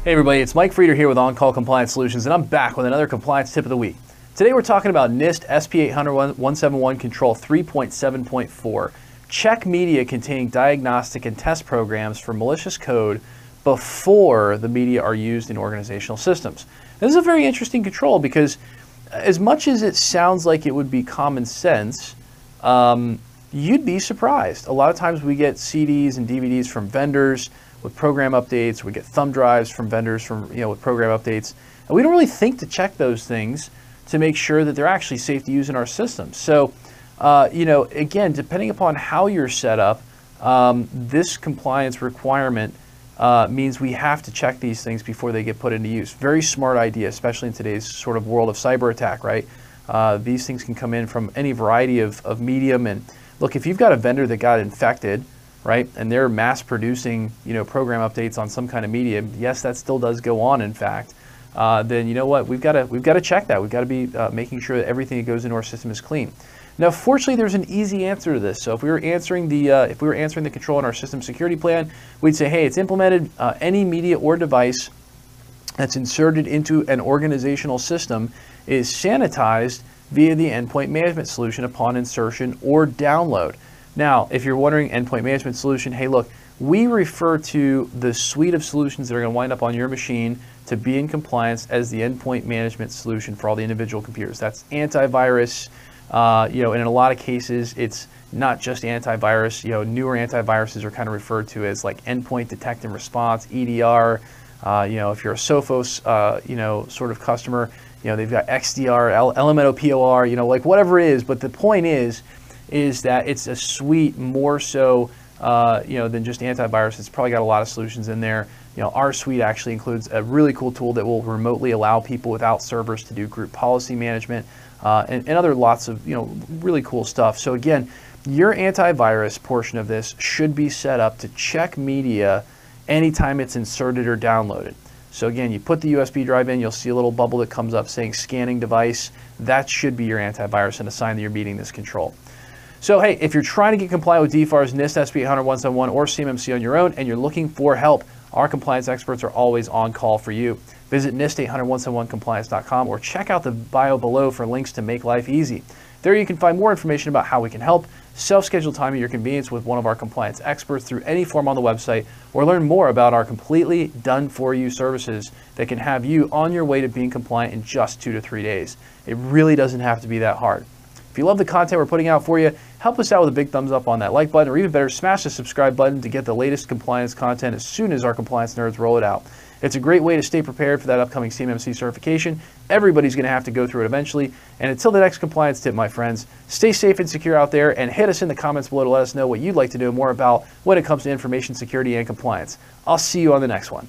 Hey everybody, it's Mike Frieder here with On-Call Compliance Solutions, and I'm back with another compliance tip of the week. Today we're talking about NIST SP 800-171 Control 3.7.4. Check media containing diagnostic and test programs for malicious code before the media are used in organizational systems. This is a very interesting control because as much as it sounds like it would be common sense, you'd be surprised. A lot of times we get CDs and DVDs from vendors with program updates. We get thumb drives from vendors with program updates. And we don't really think to check those things to make sure that they're actually safe to use in our systems. So, again, depending upon how you're set up, this compliance requirement means we have to check these things before they get put into use. Very smart idea, especially in today's sort of world of cyber attack, right? These things can come in from any variety of medium. And look, if you've got a vendor that got infected, right, and they're mass producing, program updates on some kind of medium, yes, that still does go on, in fact, then you know what, we've got to check that. We've got to be making sure that everything that goes into our system is clean. Now, fortunately, there's an easy answer to this. So if we were answering the control in our system security plan, we'd say, hey, it's implemented any media or device that's inserted into an organizational system is sanitized via the endpoint management solution upon insertion or download. Now, if you're wondering, endpoint management solution, hey, look, we refer to the suite of solutions that are going to wind up on your machine to be in compliance as the endpoint management solution for all the individual computers. That's antivirus. And in a lot of cases, it's not just antivirus. Newer antiviruses are kind of referred to as like endpoint detect and response, EDR. If you're a Sophos, sort of customer, they've got XDR, Elemento POR, like whatever it is. But the point is that it's a suite more so, than just antivirus. It's probably got a lot of solutions in there. Our suite actually includes a really cool tool that will remotely allow people without servers to do group policy management and other lots of, really cool stuff. So again, your antivirus portion of this should be set up to check media anytime it's inserted or downloaded. So again, you put the USB drive in, you'll see a little bubble that comes up saying scanning device. That should be your antivirus and a sign that you're meeting this control. So hey, if you're trying to get compliant with DFARS, NIST SP 800-171, or CMMC on your own, and you're looking for help, our compliance experts are always on call for you. Visit NIST800-171compliance.com or check out the bio below for links to make life easy. There you can find more information about how we can help, self-schedule time at your convenience with one of our compliance experts through any form on the website, or learn more about our completely done-for-you services that can have you on your way to being compliant in just 2 to 3 days. It really doesn't have to be that hard. If you love the content we're putting out for you, help us out with a big thumbs up on that like button, or even better, smash the subscribe button to get the latest compliance content as soon as our compliance nerds roll it out. It's a great way to stay prepared for that upcoming CMMC certification. Everybody's going to have to go through it eventually. And until the next compliance tip, my friends, stay safe and secure out there, and hit us in the comments below to let us know what you'd like to know more about when it comes to information security and compliance. I'll see you on the next one.